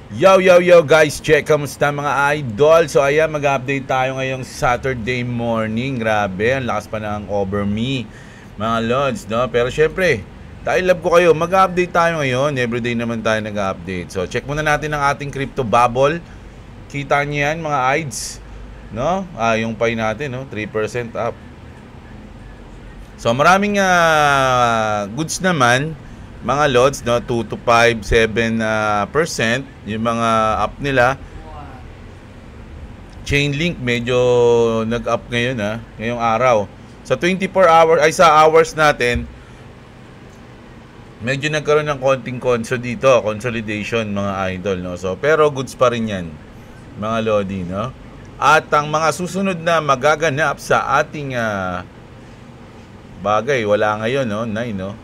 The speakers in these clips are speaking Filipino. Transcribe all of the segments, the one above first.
Yo guys, check, kamusta mga idol? So ayan, mag-update tayo ngayong Saturday morning. Grabe, ang lakas pa ng over me, mga lods, no? Pero syempre, dahil love ko kayo, mag-update tayo ngayon. Everyday naman tayo nag-update. So check muna natin ang ating crypto bubble. Kita niyo yan mga ids, no? Yung pay natin, no? 3% up. So maraming goods naman, mga lots, no, 2 to 5, 7% yung mga up nila. Chainlink medyo nag-up ngayon, ngayong araw. Sa 24 hours ay sa hours natin, medyo nagkaroon ng konting consolidation mga idol, no. So pero goods pa rin 'yan, mga lodi, no. At ang mga susunod na magaganap sa ating bagay, wala ngayon, no, 9, no.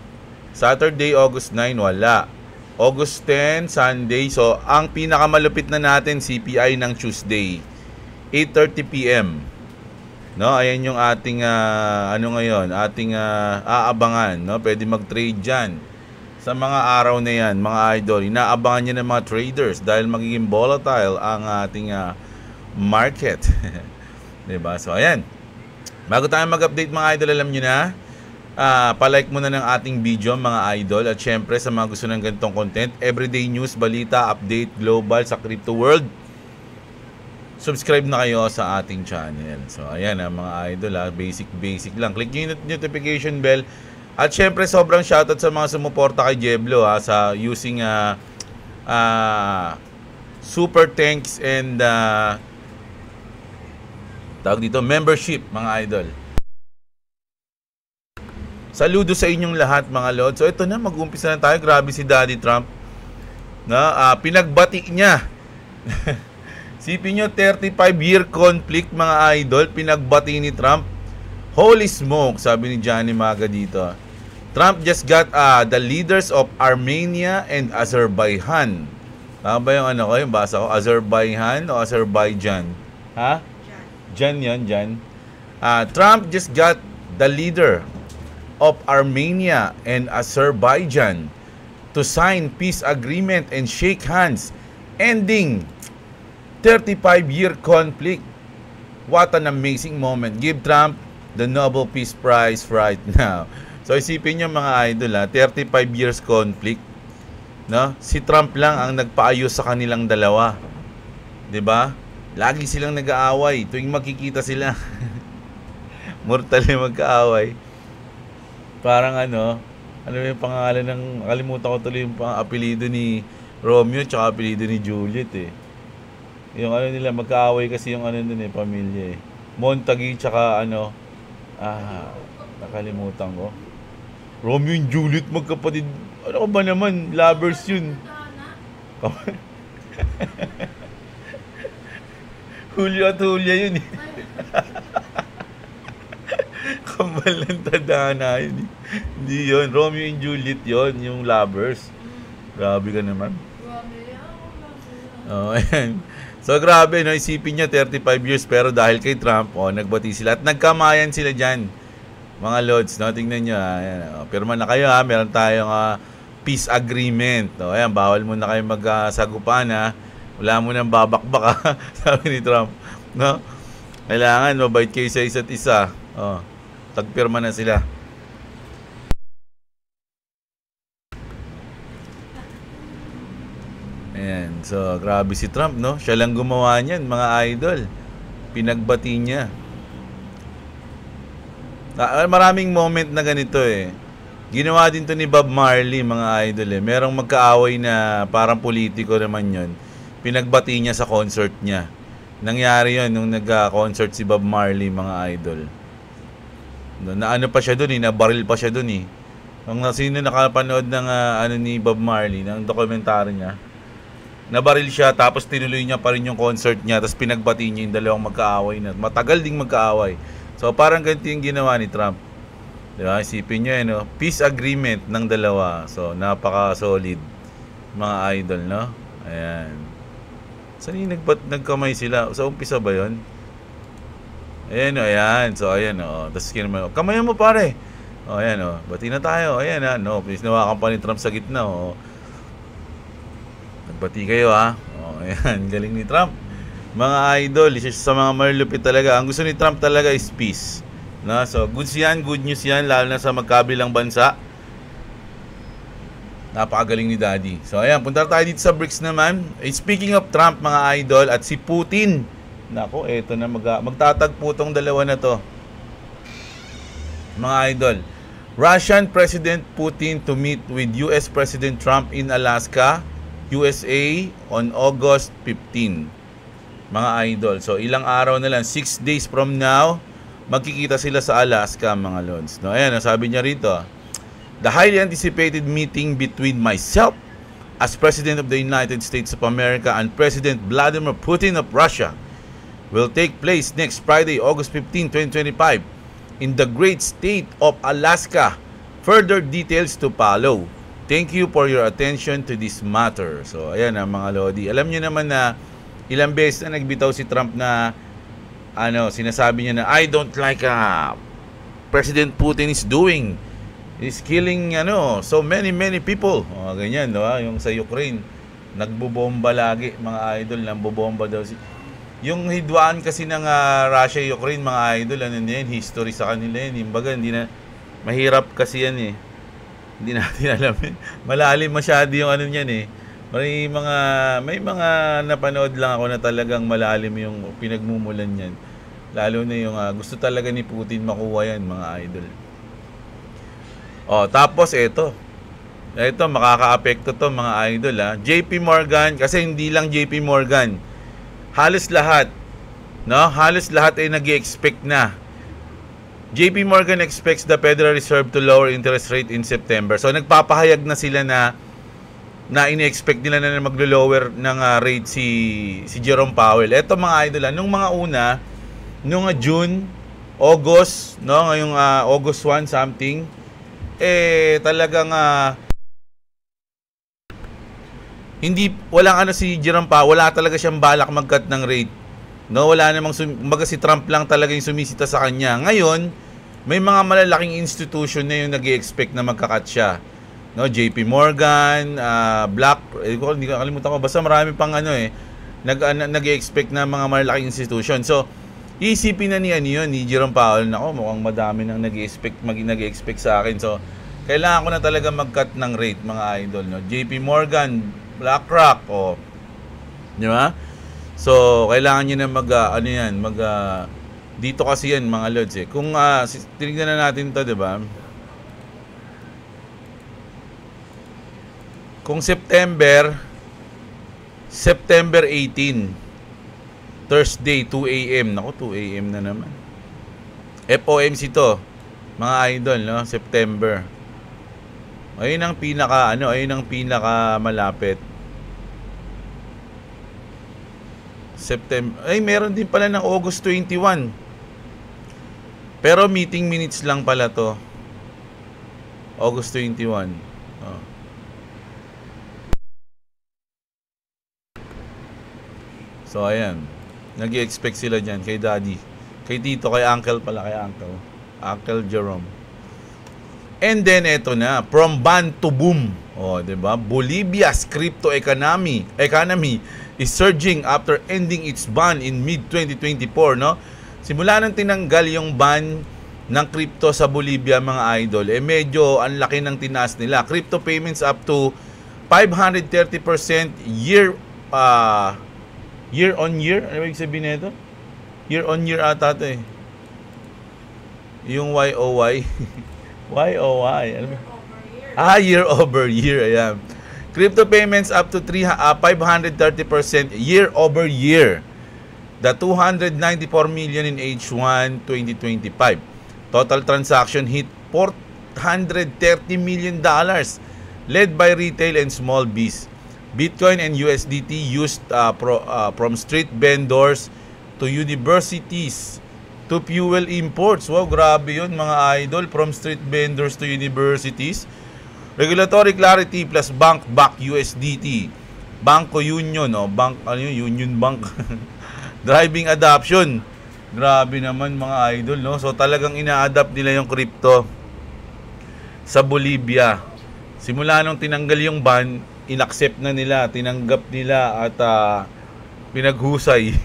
Saturday, August 9, wala. August 10, Sunday. So, ang pinakamalupit na natin, CPI ng Tuesday. 8:30 p.m. No, ayan yung ating, ngayon, ating aabangan. No? Pwede mag-trade dyan. Sa mga araw na yan, mga idol, inaabangan nyo ng mga traders dahil magiging volatile ang ating market. Diba? So, ayan. Bago tayo mag-update mga idol, alam nyo na, palike muna ng ating video mga idol. At syempre sa mga gusto ng ganitong content, everyday news, balita, update, global sa crypto world, subscribe na kayo sa ating channel. So ayan mga idol, basic lang. Click nyo yung notification bell. At syempre sobrang shoutout sa mga sumuporta kay Jeblo sa using super thanks and tawag dito, membership mga idol. Saludo sa inyong lahat mga lord. So ito na, mag-umpisa na tayo. Grabe si Daddy Trump. Pinagbati niya. Sipin nyo, 35-year conflict mga idol. Pinagbati ni Trump. Holy smoke, sabi ni Johnny Maga dito. Trump just got the leaders of Armenia and Azerbaijan. Tama ba yung yung basa ko? Azerbaijan o Azerbaijan? Ha? Jan yan, Jan. Trump just got the leader of Armenia and Azerbaijan to sign peace agreement and shake hands, ending 35-year conflict. What an amazing moment. Give Trump the Nobel Peace Prize right now. So isipin nyo mga idol, 35 years conflict, no? Si Trump lang ang nagpaayos sa kanilang dalawa. 'Di ba? Lagi silang nag-aaway tuwing makikita sila. Mortal yung magkaaway. Parang ano yung pangalan ng, kalimutan ko tuloy yung apelido ni Romeo tsaka apelido ni Juliet Yung nila, magkaaway kasi yung pamilya Montague tsaka nakalimutan ko. Romeo and Juliet, magkapatid. Ano ka ba naman? Lovers yun. Julio at Julia yun Kambal ng tadhana yun Hindi yun. Romeo and Juliet yun. Yung lovers. Grabe ka naman. Ayan. So grabe, no? Isipin nyo, 35 years. Pero dahil kay Trump, nagbati sila. At nagkamayan sila dyan. Mga lords, no? Tingnan nyo. Ayan, pirma na kayo, meron tayong peace agreement. Ayan, bawal muna kayo magsagupan, Wala mo nang babakbak, sabi ni Trump. No? Kailangan mabait kayo sa isa't isa. Tagpirma na sila. Ayan. So, grabe si Trump, no? Siya lang gumawa niyan, mga idol. Pinagbati niya. Maraming moment na ganito Ginawa din to ni Bob Marley, mga idol Merong magkaaway na parang politiko naman yon. Pinagbati niya sa concert niya. Nangyari yon nung nag-concert si Bob Marley, mga idol. Na pa siya doon nabaril pa siya doon Ang sino nakapanood ng ni Bob Marley, ng dokumentaryo niya. Nabaril siya tapos tinuloy niya pa rin yung concert niya tapos pinagbati niya yung dalawang magkaaway na. Matagal ding magkaaway. So parang ganito yung ginawa ni Trump. Diba? Isipin nyo peace agreement ng dalawa. So napaka-solid, mga idol, no? Ayan. Saan yung nagkamay sila? Sa umpisa ba yun? Ayan ayan. So ayan tapos kamayan mo pare. Ayan bati na tayo. Ayan please nawakan pa ni Trump sa gitna Nagbati kayo Ayan, galing ni Trump. Mga idol, isa sa mga malulupit talaga. Ang gusto ni Trump talaga is peace. No? So, goods yan, good news yan, lalo na sa magkabilang bansa. Napakagaling ni Daddy. So, ayan, punta tayo dito sa BRICS naman. Speaking of Trump, mga idol, at si Putin. Nako, eto na, magtatagpo tong dalawa na to. Mga idol, Russian President Putin to meet with US President Trump in Alaska, USA on August 15. Mga idol, so ilang araw na lang, 6 days from now, magkikita sila sa Alaska, mga lords. No, ayan, sabi niya rito, the highly anticipated meeting between myself as President of the United States of America and President Vladimir Putin of Russia will take place next Friday, August 15, 2025 in the great state of Alaska. Further details to follow. Thank you for your attention to this matter. So, ayan ang mga lodi. Alam niyo naman na ilang beses na nagbitaw si Trump na sinasabi niya na I don't like President Putin is doing. He's killing so many people. Ganyan, no? Yung sa Ukraine, nagbobomba lagi, mga idol, nambobomba daw yung hidwaan kasi ng Russia, Ukraine, mga idol, yan, history sa kanila yan. Yung baga, hindi na, mahirap kasi yan eh. Hindi natin alam yun. Malalim masyado yung yan eh. May mga napanood lang ako na talagang malalim yung pinagmumulan yan. Lalo na yung gusto talaga ni Putin makuha yan, mga idol. Tapos ito makaka-apekto to, mga idol JP Morgan, kasi hindi lang JP Morgan, halos lahat ay nag-i-expect na. JP Morgan expects the Federal Reserve to lower interest rate in September. So nagpapahayag na sila na ini-expect nila na maglo-lower ng rate si Jerome Powell. Ito, mga idol, nung mga una, nung June, August, ngayong August 1 something, talagang walang si Jerome Powell, wala talaga siyang balak mag-cut ng rate. Wala namang si Trump lang talaga yung sumisita sa kanya. Ngayon, may mga malalaking institution na yung nag-i-expect na magka-cut siya. JP Morgan, hindi ko kalimutan ko, basta marami pang nag-i-expect na mga malalaking institution. So, isipin na ni Jerome Powell, mukhang madami nang nag-i-expect sa akin. So, kailangan ko na talaga mag-cut ng rate, mga idol, JP Morgan, BlackRock, di ba? So, kailangan niyo na dito kasi yan, mga lods eh. Kung tinignan na natin to, di ba? Kung September 18, Thursday, 2 a.m. 2 a.m. na naman. FOMC to, mga idol, September. Ayun ang pinaka malapit. September. Meron din pala ng August 21. Pero meeting minutes lang pala to. August 21. So, ayan. Nag-i-expect sila dyan kay Daddy. Kay Tito, kay Uncle pala, kay Uncle. Uncle Jerome. And then, eto na. From ban to boom. Diba? Bolivia's crypto economy is surging after ending its ban in mid-2024, Simula nang tinanggal yung ban ng crypto sa Bolivia, mga idol, medyo ang laki ng tinaas nila. Crypto payments up to 530% year on year. Ano ibig sabihin nito? Year on year ata ito eh. Yung YOY. YOY. Ano ba? Year over year. Ayan. Crypto payments up to 530% year over year. The 294 million in H1 2025. Total transaction hit $430 million, led by retail and small biz. Bitcoin and USDT used from street vendors to universities to fuel imports. Wow, grabe yun, mga idol. From street vendors to universities. Regulatory clarity plus bank-backed USDT. Banco Union, Union Bank. Driving adoption. Grabe naman, mga idol, So, talagang ina-adapt nila yung crypto sa Bolivia. Simula nung tinanggal yung ban, inaccept na nila, tinanggap nila at pinaghusay.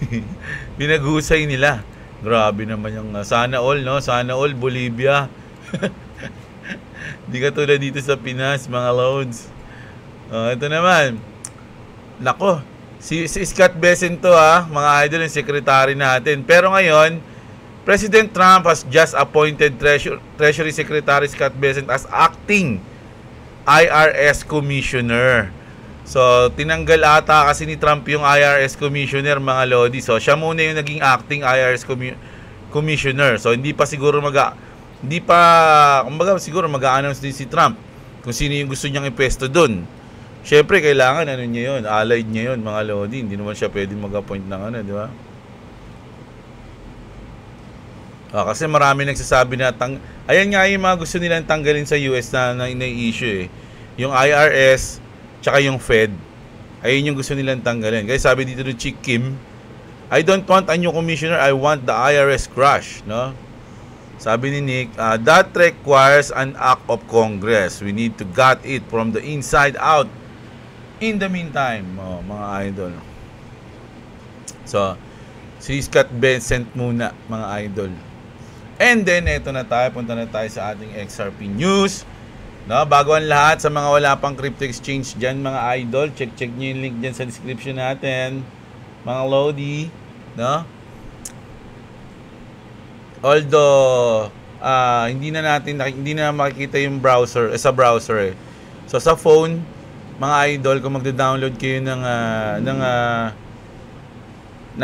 Pinaghusay nila. Grabe naman yung sana all, no? Sana all Bolivia. Di ka tulad dito sa Pinas, mga loads. Ito naman. Nako, si Scott Bessent to mga idol, yung secretary natin. Pero ngayon, President Trump has just appointed Treasury Secretary Scott Bessent as acting IRS Commissioner. So, tinanggal ata kasi ni Trump yung IRS Commissioner, mga lodi. So, siya muna yung naging acting IRS Commissioner. So, hindi pa siguro siguro mag-a-announce din si Trump kung sino yung gusto niyang ipesto dun. Syempre, kailangan niya yun, allied niya yun, mga lodi. Hindi naman siya pwedeng mag-appoint ng di ba? Kasi marami nagsasabi na ayan nga yung mga gusto nilang tanggalin sa US na issue Yung IRS tsaka yung Fed. Ayun yung gusto nilang tanggalin. Kaya sabi dito ni Chick Kim, I don't want a new commissioner, I want the IRS crash, no? Sabi ni Nick, that requires an act of Congress. We need to gut it from the inside out. In the meantime, mga idol. So, si Scott Bessent muna, mga idol. And then, eto na tayo. Punta na tayo sa ating XRP News. No, bago ang lahat, sa mga wala pang crypto exchange dyan, mga idol, check nyo yung link dyan sa description natin. Mga Lodi. No? Although, hindi na makikita yung browser, sa browser So, sa phone, mga idol, kung magda-download kayo ng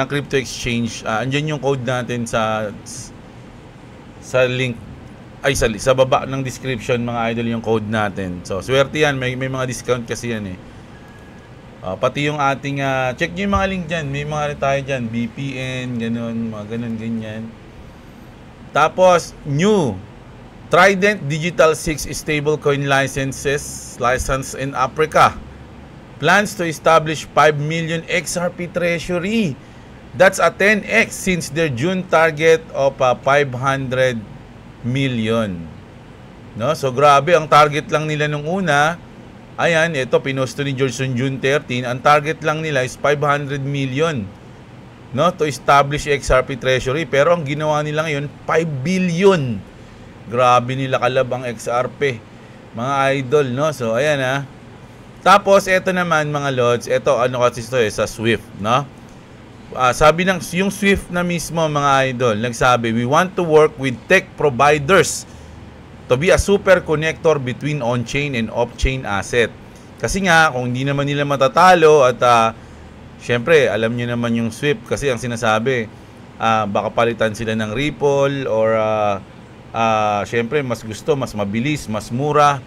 crypto exchange, andyan yung code natin sa link sa baba ng description, mga idol, yung code natin. So, swerte yan, may mga discount kasi yan pati yung ating check nyo yung mga link dyan, may mga tayo dyan, VPN, ganun, mga ganyan. Tapos, new Trident Digital 6 stablecoin license in Africa. Plans to establish 5 million XRP treasury. That's a 10x since their June target of 500 million. No? So grabe, ang target lang nila nung una, ayan, ito pinost ni George on June 13, ang target lang nila is 500 million. No, to establish XRP treasury, pero ang ginawa nila ngayon 5 billion. Grabe nila kalab ang XRP, mga idol, no? So ayan Tapos ito naman, mga lods, ito kasi ito sa Swift, no? Sabi yung Swift na mismo, mga idol, nagsabi, we want to work with tech providers to be a super connector between on-chain and off-chain asset. Kasi nga, kung hindi naman nila matatalo at syempre, alam niyo naman yung Swift kasi ang sinasabi, baka palitan sila ng Ripple or syempre, mas mabilis, mas mura.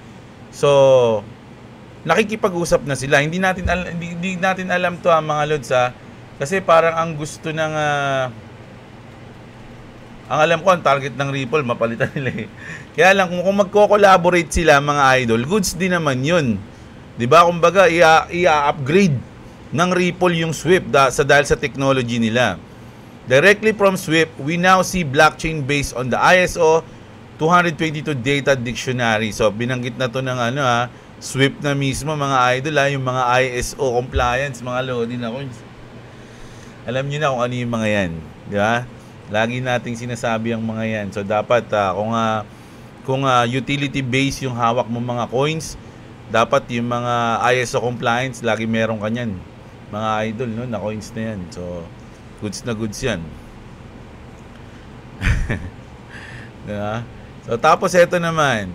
So, nakikipag-usap na sila. Hindi natin alam to mga lods kasi parang ang gusto ng ang alam ko ang target ng Ripple mapalitan nila Kaya lang kung magko-collaborate sila, mga idol, goods din naman 'yun. 'Di ba? Kumbaga i-upgrade ng Ripple yung Swift dahil sa technology nila. Directly from Swift, we now see blockchain based on the ISO 222 data dictionary. So binanggit na to ng Swift na mismo, mga idol, yung mga ISO compliance, mga lodi na coins. Alam niyo na kung ano yung mga yan, di ba? Lagi nating sinasabi ang mga yan. So dapat kung utility base yung hawak mo mga coins, dapat yung mga ISO compliance lagi meron kanyan, mga idol, no, na coins na yan. So goods na goods yan. Diba? So tapos ito naman,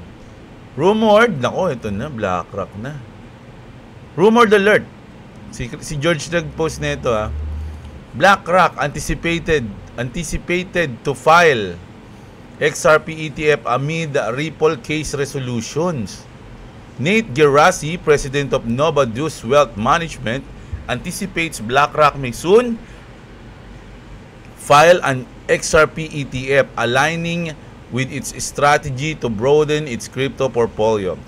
rumored, ito na, BlackRock na. Rumored alert. Si George nag-post na ito BlackRock anticipated to file XRP ETF amid Ripple case resolutions. Nate Geraci, president of Novadus Wealth Management, anticipates BlackRock may soon file an XRP ETF aligning with its strategy to broaden its crypto portfolio.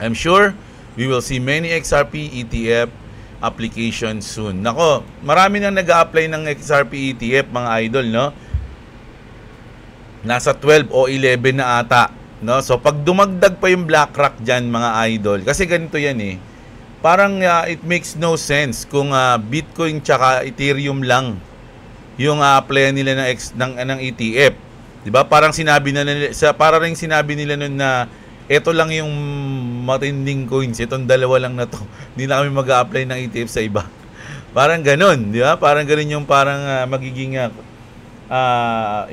I'm sure we will see many XRP ETF applications soon. Nako, marami nang nag-a-apply ng XRP ETF, mga idol, no? Nasa 12 o 11 na ata, no? So pag dumagdag pa yung BlackRock diyan, mga idol, kasi ganito yan parang it makes no sense kung Bitcoin tsaka Ethereum lang yung applyan nila ng ETF. 'Di ba? Parang sinabi na nila, para ring sinabi nila noon na ito lang yung matinding coins, itong dalawa lang na to. Hindi na kami mag-a-apply ng ETF sa iba. Parang ganoon, 'di ba? Parang ganoon yung parang magiging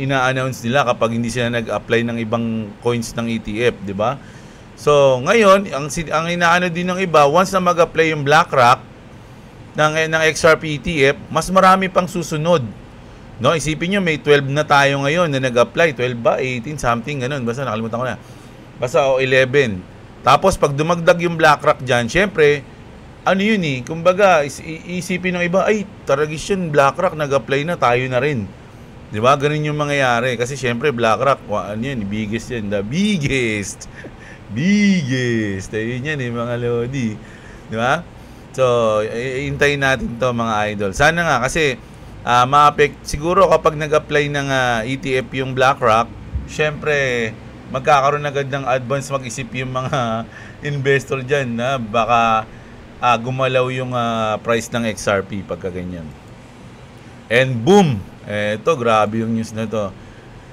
ina-announce nila kapag hindi sila nag-apply ng ibang coins ng ETF, 'di ba? So, ngayon, ang inaano din ng iba, once na mag-apply yung BlackRock ng XRP ETF, mas marami pang susunod. No, isipin niyo may 12 na tayo ngayon na nag-apply, 12 ba, 18 something ganun, basta nakalimutan ko na. Basta 11. Tapos pag dumagdag yung BlackRock diyan, syempre, ano yun kumbaga, isipin ng iba, ay, taragis yun, BlackRock nag-apply na, tayo na rin. 'Di ba? Ganun yung mangyayari kasi syempre BlackRock, ano yun, biggest yan, the biggest. Ayun yan mga lodi. Di ba? So, hintayin natin to mga idol. Sana nga kasi siguro kapag nag-apply ng ETF yung BlackRock, syempre magkakaroon agad ng advance mag-isip yung mga investor dyan na baka gumalaw yung price ng XRP pagka ganyan. And boom! Eto, grabe yung news na to.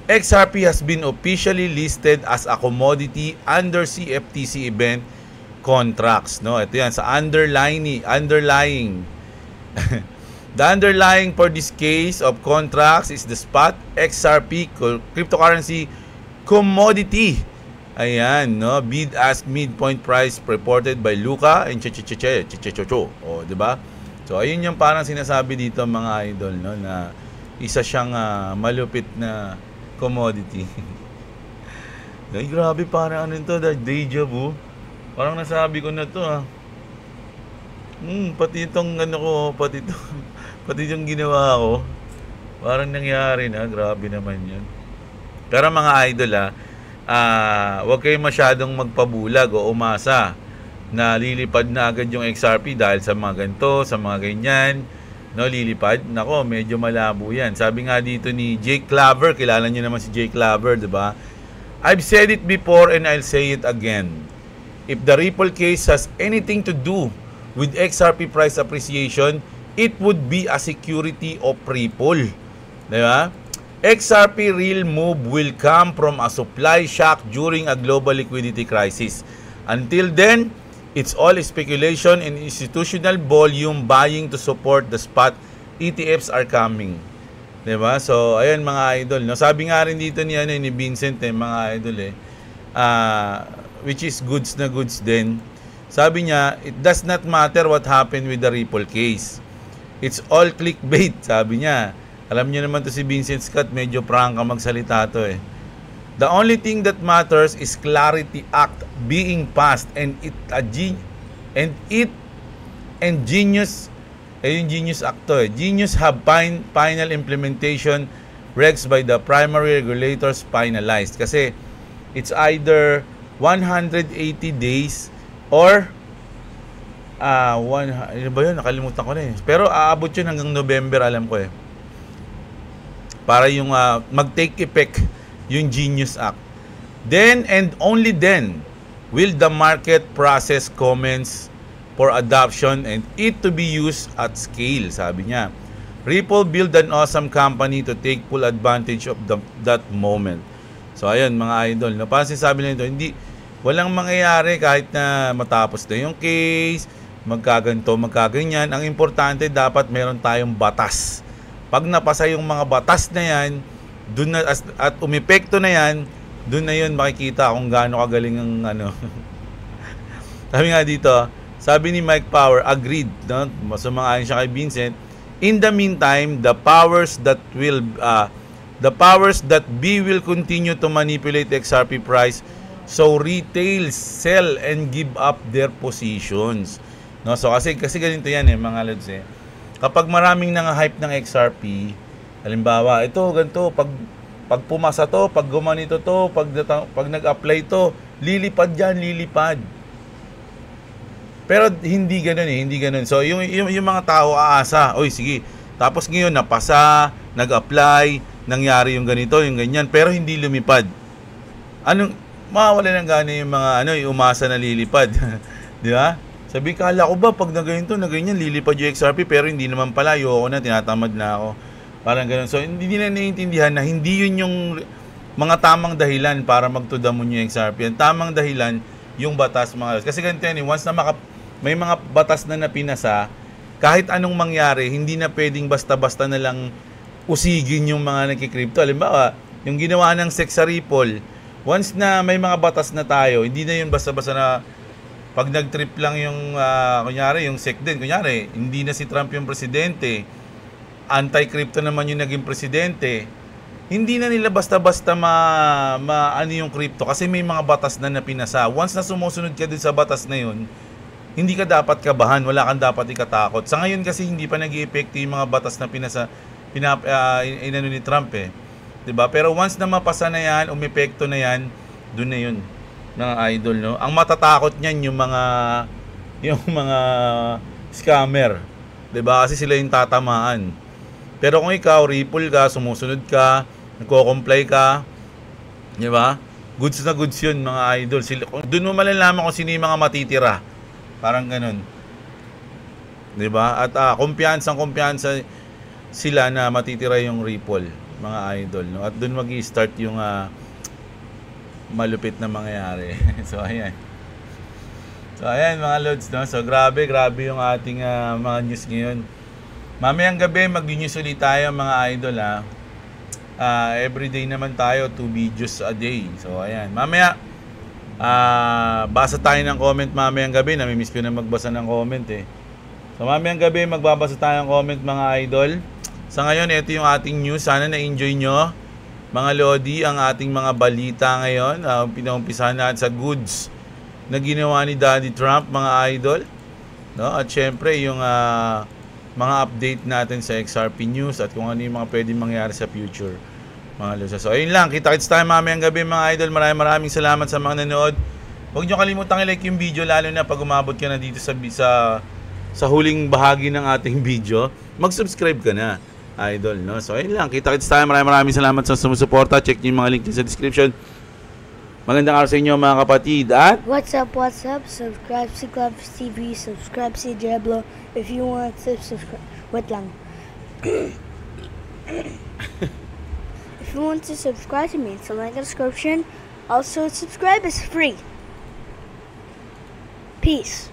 XRP has been officially listed as a commodity under CFTC event contracts. No, ito yan sa underlying. The underlying for this case of contracts is the spot XRP cryptocurrency commodity. Ayan, no, bid ask midpoint price reported by Luca and Chechecho. Oh, 'di ba? So ayun yung parang sinasabi dito mga idol, no, na isa siyang malupit na commodity. Ay, grabe, parang ano ito, deja vu. Parang nasabi ko na to pati itong ano ko, pati itong ginawa ko. Parang nangyari na, grabe naman yun. Pero mga idol huwag kayo masyadong magpabulag o umasa na lilipad na agad yung XRP dahil sa mga ganito, sa mga ganyan. No, lilipad. Nako, medyo malabo yan. Sabi nga dito ni Jake Claver, kilala niyo naman si Jake Claver, di ba? I've said it before and I'll say it again. If the Ripple case has anything to do with XRP price appreciation, it would be a security of Ripple. Di ba? XRP real move will come from a supply shock during a global liquidity crisis. Until then, it's all speculation and institutional volume buying to support the spot ETFs are coming. 'Di ba? So, ayan mga idol, no. Sabi nga rin dito ni Vincent mga idol which is goods na goods din. Sabi niya, it does not matter what happened with the Ripple case. It's all clickbait, sabi niya. Alam niyo naman to si Vincent Scott, medyo prangka magsalita to The only thing that matters is Clarity Act being passed and Genius Genius Act Genius have final implementation regs by the primary regulators finalized kasi it's either 180 days or ano ba yun? Nakalimutan ko na pero aabot yun hanggang November, alam ko para yung mag-take effect yung Genius Act. Then and only then will the market process comments for adoption and it to be used at scale, sabi niya. Ripple build an awesome company to take full advantage of that moment. So ayun mga idol, no, parang sinasabi nito, walang mangyayari kahit na matapos na yung case, magkaganto, magkaganyan. Ang importante, dapat meron tayong batas. Pag napasa yung mga batas na yan, dun na, at umepekto na yan, dun na yun makikita kung gaano kagaling ang Sabi nga dito, sabi ni Mike Power, agreed, no? Sumang-ayon siya kay Vincent. In the meantime, the powers that be will continue to manipulate the XRP price, so retail sell and give up their positions. No, so kasi ganito yan mga lods Kapag maraming nang-hype ng XRP, halimbawa, ito ganito, pag pumasa to, pag gumanito to, pag nag-apply to, lilipad yan, lilipad. Pero hindi ganoon. So yung mga tao aasa, oy sige. Tapos ngayon napasa, nag-apply, nangyari yung ganito, yung ganyan, pero hindi lumipad. Anong mawawala ng gana yung mga yung umasa na lilipad, di ba? Sabi, kala ko ba pag na ganyan, lilipad yung XRP, pero hindi naman pala, ayoko na, tinatamad na ako. Parang ganun. So, hindi nila naiintindihan na hindi yun yung mga tamang dahilan para magtudamon yung XRP. Ang tamang dahilan, yung batas, mga. Kasi ganito yan, once na may mga batas na napinasa, kahit anong mangyari, hindi na pwedeng basta-basta na lang usigin yung mga nagkikripto. Halimbawa, yung ginawa ng SEC sa Ripple, once na may mga batas na tayo, hindi na yun basta-basta na pag nag-trip lang yung, kunyari, yung SEC din, kunyari, hindi na si Trump yung presidente, anti-crypto naman yung naging presidente, hindi na nila basta-basta ano yung crypto kasi may mga batas na napinasa. Once na sumusunod ka din sa batas na yun, hindi ka dapat kabahan, wala kang dapat ikatakot. Sa ngayon kasi hindi pa nag-i-epekto yung mga batas na inano ni Trump eh. 'Di ba? Pero once na mapasa na yan, umepekto na yan, doon na yun, mga idol, no? Ang matatakot niyan yung mga scammer, 'di ba? Kasi sila yung tatamaan. Pero kung ikaw, Ripple ka, sumusunod ka, nagko-comply ka, 'di ba? Goods na goods yun, mga idol. Doon mo malalaman kung sino yung mga matitira. Parang ganun. 'Di ba? At kumpiyansa sila na matitira yung Ripple, mga idol, no? At doon magi-start yung malupit na mangyayari. So ayan mga lods, no? So grabe yung ating mga news ngayon. Mamayang gabi mag-news ulit tayo, mga idol, ha. Everyday naman tayo, 2 videos a day. So ayan, mamaya basa tayo ng comment mamayang gabi. Namimiss ko na magbasa ng comment eh. So mamayang gabi magbabasa tayo ng comment, mga idol. Sa ngayon, ito yung ating news. Sana na-enjoy nyo, mga lodi, ang ating mga balita ngayon. Pinaumpisahan natin sa goods na ginawa ni Daddy Trump, mga idol, no? At syempre yung mga update natin sa XRP News at kung ano yung mga pwedeng mangyari sa future, mga lodi. So ayun lang, kita-kits tayo mamayang gabi, mga idol. Maraming salamat sa mga nanood. Huwag nyo kalimutang i-like yung video, lalo na pag umabot ka na dito sa huling bahagi ng ating video. Mag-subscribe ka na, idol, no? So ayun lang, kita-kits tayo. Maraming salamat sa sumusuporta. Check nyo yung mga link sa description. Magandang araw sa inyo, mga kapatid. At what's up? Subscribe si Clovis TV, subscribe si Diablo if you want to subscribe. Wait lang. If you want to subscribe to me, it's a link in the description. Also, subscribe is free. Peace.